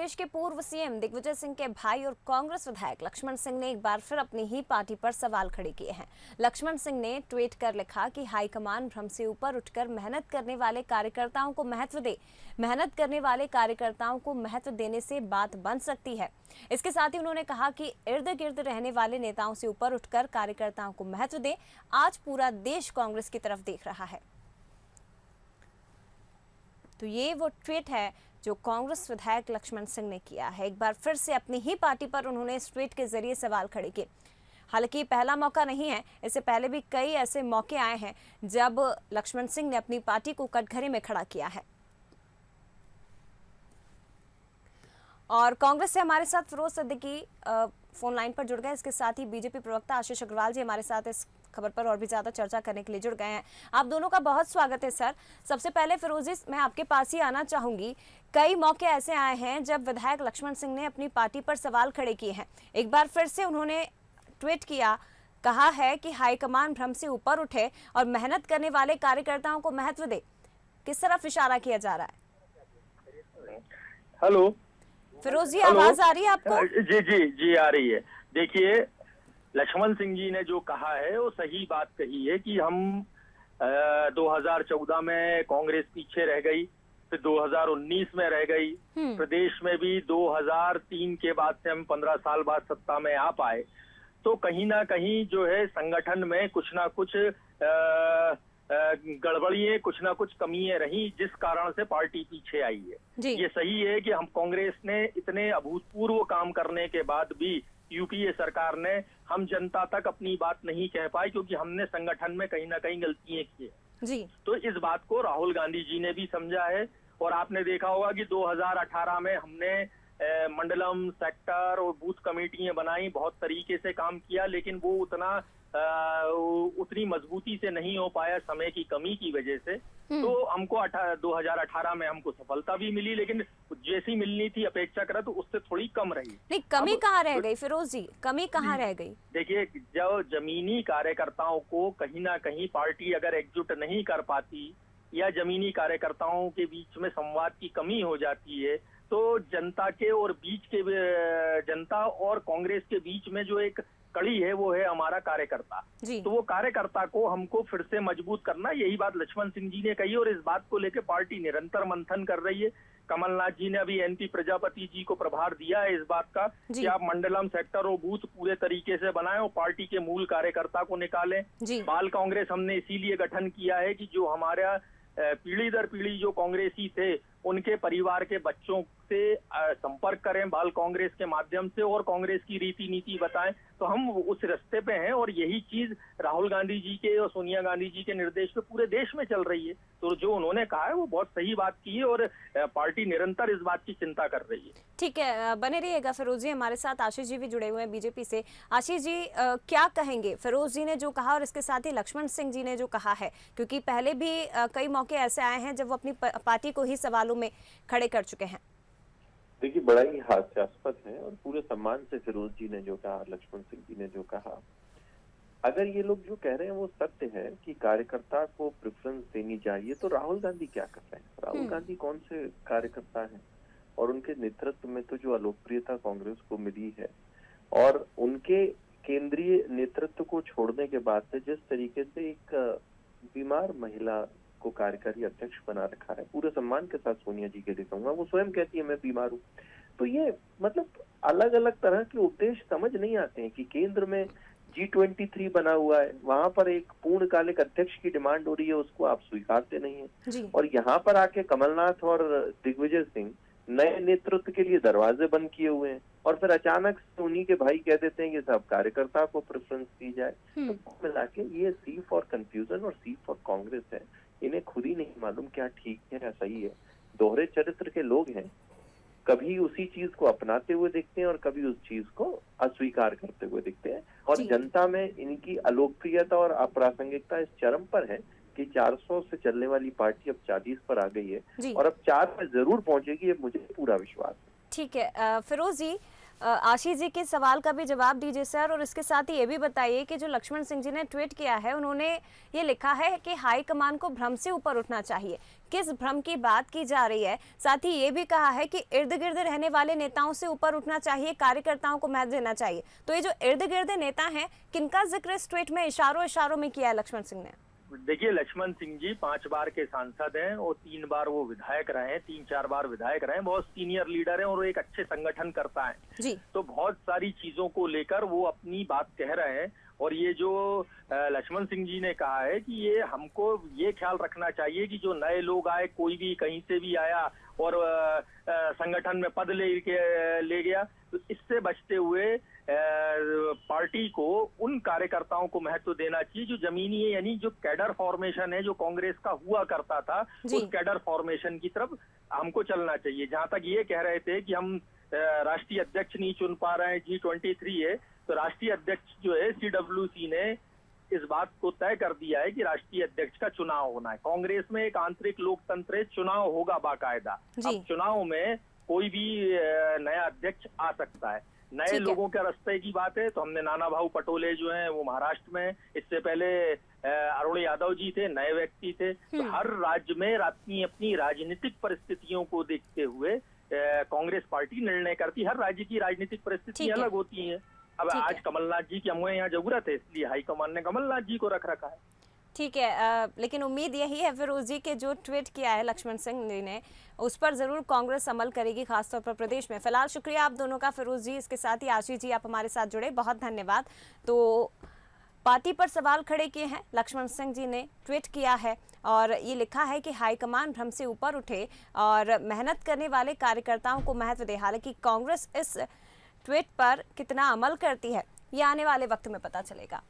देश के पूर्व सीएम दिग्विजय सिंह के भाई और कांग्रेस विधायक लक्ष्मण सिंह ने एक बार फिर अपनी ही पार्टी पर सवाल खड़े किए हैं। लक्ष्मण सिंह ने ट्वीट कर लिखा कि हाईकमान भ्रम से ऊपर उठकर मेहनत करने वाले कार्यकर्ताओं को महत्व दे। मेहनत करने वाले कार्यकर्ताओं को महत्व देने से बात बन सकती है। इसके साथ ही उन्होंने कहा कि इर्द गिर्द रहने वाले नेताओं से ऊपर उठकर कार्यकर्ताओं को महत्व दे। आज पूरा देश कांग्रेस की तरफ देख रहा है। तो ये वो ट्वीट है जो कांग्रेस विधायक लक्ष्मण सिंह ने किया है। एक बार फिर से अपनी ही पार्टी पर उन्होंने इस ट्वीट के जरिए सवाल खड़े किए। हालांकि पहला मौका नहीं है, इससे पहले भी कई ऐसे मौके आए हैं जब लक्ष्मण सिंह ने अपनी पार्टी को कटघरे में खड़ा किया है। और कांग्रेस से हमारे साथ फिरोज सिद्दीकी फोन लाइन पर जुड़ गए। इसके साथ ही बीजेपी प्रवक्ता आशीष अग्रवाल जी हमारे साथ इस खबर पर और भी ज्यादा चर्चा करने के लिए जुड़ गए हैं। आप दोनों का बहुत स्वागत है सर। सबसे पहले फिरोजी, मैं आपके पास ही आना चाहूंगी। कई मौके ऐसे आए हैं जब विधायक लक्ष्मण सिंह ने अपनी पार्टी पर सवाल खड़े किए हैं। एक बार फिर से उन्होंने ट्वीट किया, कहा है कि हाईकमान भ्रम से ऊपर उठे और मेहनत करने वाले कार्यकर्ताओं को महत्व दे। किस तरफ इशारा किया जा रहा है? हेलो फिरोज जी, आवाज आ रही है आपको? जी जी जी आ रही है। देखिए, लक्ष्मण सिंह जी ने जो कहा है वो सही बात कही है कि हम 2014 में कांग्रेस पीछे रह गई, फिर 2019 में रह गई, प्रदेश में भी 2003 के बाद से हम 15 साल बाद सत्ता में आ पाए। तो कहीं ना कहीं जो है संगठन में कुछ ना कुछ गड़बड़ियां, कुछ ना कुछ कमियां रही, जिस कारण से पार्टी पीछे आई है। ये सही है कि हम कांग्रेस ने इतने अभूतपूर्व काम करने के बाद भी यूपीए सरकार ने हम जनता तक अपनी बात नहीं कह पाई, क्योंकि हमने संगठन में कहीं ना कहीं गलतियां की है। तो इस बात को राहुल गांधी जी ने भी समझा है। और आपने देखा होगा कि 2018 में हमने मंडलम, सेक्टर और बूथ कमेटियां बनाई, बहुत तरीके से काम किया, लेकिन वो उतनी मजबूती से नहीं हो पाया समय की कमी की वजह से। तो हमको 2018 में हमको सफलता भी मिली, लेकिन जैसी मिलनी थी अपेक्षाकृत तो उससे थोड़ी कम रही। नहीं, कमी कहाँ रह गई फिरोज जी? कमी कहाँ रह गई? देखिए, जो जमीनी कार्यकर्ताओं को कहीं ना कहीं पार्टी अगर एकजुट नहीं कर पाती या जमीनी कार्यकर्ताओं के बीच में संवाद की कमी हो जाती है, तो जनता और कांग्रेस के बीच में जो एक कड़ी है वो है हमारा कार्यकर्ता। तो वो कार्यकर्ता को हमको फिर से मजबूत करना, यही बात लक्ष्मण सिंह जी ने कही और इस बात को लेकर पार्टी निरंतर मंथन कर रही है। कमलनाथ जी ने अभी एनपी प्रजापति जी को प्रभार दिया है इस बात का कि आप मंडलम, सेक्टर और बूथ पूरे तरीके से बनाएं और पार्टी के मूल कार्यकर्ता को निकालें। बाल कांग्रेस हमने इसीलिए गठन किया है कि जो हमारा पीढ़ी दर पीढ़ी जो कांग्रेसी थे उनके परिवार के बच्चों से संपर्क करें बाल कांग्रेस के माध्यम से और कांग्रेस की रीति नीति बताएं। तो हम उस रास्ते पे हैं और यही चीज राहुल गांधी जी के और सोनिया गांधी जी के निर्देश पे पूरे देश में चल रही है। तो जो उन्होंने कहा है वो बहुत सही बात की है और पार्टी निरंतर इस बात की चिंता कर रही है। ठीक है, बने रहिएगा फिरोज जी। हमारे साथ आशीष जी भी जुड़े हुए हैं बीजेपी से। आशीष जी, क्या कहेंगे फिरोज जी ने जो कहा और इसके साथ ही लक्ष्मण सिंह जी ने जो कहा है, क्योंकि पहले भी कई मौके ऐसे आए हैं जब वो अपनी पार्टी को ही सवालों में खड़े कर चुके हैं। देखिए, बड़ा ही हास्यास्पद है और पूरे सम्मान से फिरोज जी ने जो कहा, लक्ष्मण सिंह जी ने जो कहा, अगर ये लोग जो कह रहे हैं वो सत्य है कि कार्यकर्ता को प्रेफरेंस देनी चाहिए, तो राहुल गांधी क्या कर रहे हैं? राहुल गांधी कौन से कार्यकर्ता हैं? और उनके नेतृत्व में तो जो अलोकप्रियता कांग्रेस को मिली है और उनके केंद्रीय नेतृत्व को छोड़ने के बाद से जिस तरीके से एक बीमार महिला को कार्यकारी अध्यक्ष बना रखा है, पूरे सम्मान के साथ सोनिया जी के लिए कहूंगा, वो स्वयं कहती है मैं बीमार हूँ। तो ये मतलब अलग अलग तरह के उद्देश्य समझ नहीं आते हैं कि केंद्र में G23 बना हुआ है, वहां पर एक पूर्णकालिक अध्यक्ष की डिमांड हो रही है, उसको आप स्वीकारते नहीं है। और यहाँ पर आके कमलनाथ और दिग्विजय सिंह नए नेतृत्व के लिए दरवाजे बंद किए हुए हैं और फिर अचानक से उन्हीं के भाई कह देते हैं कि सब कार्यकर्ता को प्रेफरेंस दी जाए। तो मिला के ये सी फॉर कंफ्यूजन और सी फॉर कांग्रेस है। इन्हें खुद ही नहीं मालूम क्या ठीक है या सही है। दोहरे चरित्र के लोग हैं, कभी उसी चीज को अपनाते हुए दिखते हैं और कभी उस चीज को अस्वीकार करते हुए दिखते हैं। और जनता में इनकी अलोकप्रियता और अप्रासंगिकता इस चरम पर है कि 400 से चलने वाली पार्टी अब 40 पर आ गई है और अब 4 पर जरूर पहुंचेगी, ये मुझे पूरा विश्वास है। ठीक है फिरोज जी, आशीष जी के सवाल का भी जवाब दीजिए सर, और इसके साथ ही ये भी बताइए कि जो लक्ष्मण सिंह जी ने ट्वीट किया है, उन्होंने ये लिखा है कि हाईकमान को भ्रम से ऊपर उठना चाहिए। किस भ्रम की बात की जा रही है? साथ ही ये भी कहा है कि इर्द गिर्द रहने वाले नेताओं से ऊपर उठना चाहिए, कार्यकर्ताओं को महत्व देना चाहिए। तो ये जो इर्द गिर्द नेता हैं, किनका जिक्र इस ट्वीट में इशारों में किया है लक्ष्मण सिंह ने? देखिए, लक्ष्मण सिंह जी 5 बार के सांसद हैं और 3 बार वो विधायक रहे हैं, 3-4 बार विधायक रहे हैं, बहुत सीनियर लीडर हैं और एक अच्छे संगठन करता है जी। तो बहुत सारी चीजों को लेकर वो अपनी बात कह रहे हैं। और ये जो लक्ष्मण सिंह जी ने कहा है कि ये हमको ये ख्याल रखना चाहिए कि जो नए लोग आए, कोई भी कहीं से भी आया और संगठन में पद ले गया, तो इससे बचते हुए पार्टी को उन कार्यकर्ताओं को महत्व देना चाहिए जो जमीनी है, यानी जो कैडर फॉर्मेशन है जो कांग्रेस का हुआ करता था, उस कैडर फॉर्मेशन की तरफ हमको चलना चाहिए। जहां तक ये कह रहे थे कि हम राष्ट्रीय अध्यक्ष नहीं चुन पा रहे हैं, G23 है, तो राष्ट्रीय अध्यक्ष जो है CWC ने इस बात को तय कर दिया है कि राष्ट्रीय अध्यक्ष का चुनाव होना है। कांग्रेस में एक आंतरिक लोकतंत्र है, चुनाव होगा बाकायदा। अब चुनाव में कोई भी नया अध्यक्ष आ सकता है। नए लोगों के रास्ते की बात है तो हमने नाना भाऊ पटोले जो हैं वो महाराष्ट्र में, इससे पहले अरुण यादव जी थे, नए व्यक्ति थे। तो हर राज्य में अपनी अपनी राजनीतिक परिस्थितियों को देखते हुए कांग्रेस पार्टी निर्णय करती। हर राज्य की राजनीतिक परिस्थितियां अलग होती हैं। अब आज कमलनाथ जी की हमें यहाँ जरूरत है, इसलिए हाईकमान ने कमलनाथ जी को रख रखा है। ठीक है, लेकिन उम्मीद यही है फिरोज जी के जो ट्वीट किया है लक्ष्मण सिंह जी ने, उस पर जरूर कांग्रेस अमल करेगी, खासतौर पर प्रदेश में। फिलहाल शुक्रिया आप दोनों का, फिरोज जी, इसके साथ ही आशीष जी आप हमारे साथ जुड़े, बहुत धन्यवाद। तो पार्टी पर सवाल खड़े किए हैं लक्ष्मण सिंह जी ने, ट्वीट किया है और ये लिखा है कि हाईकमान भ्रम से ऊपर उठे और मेहनत करने वाले कार्यकर्ताओं को महत्व दे। हालांकि कांग्रेस इस ट्वीट पर कितना अमल करती है ये आने वाले वक्त में पता चलेगा।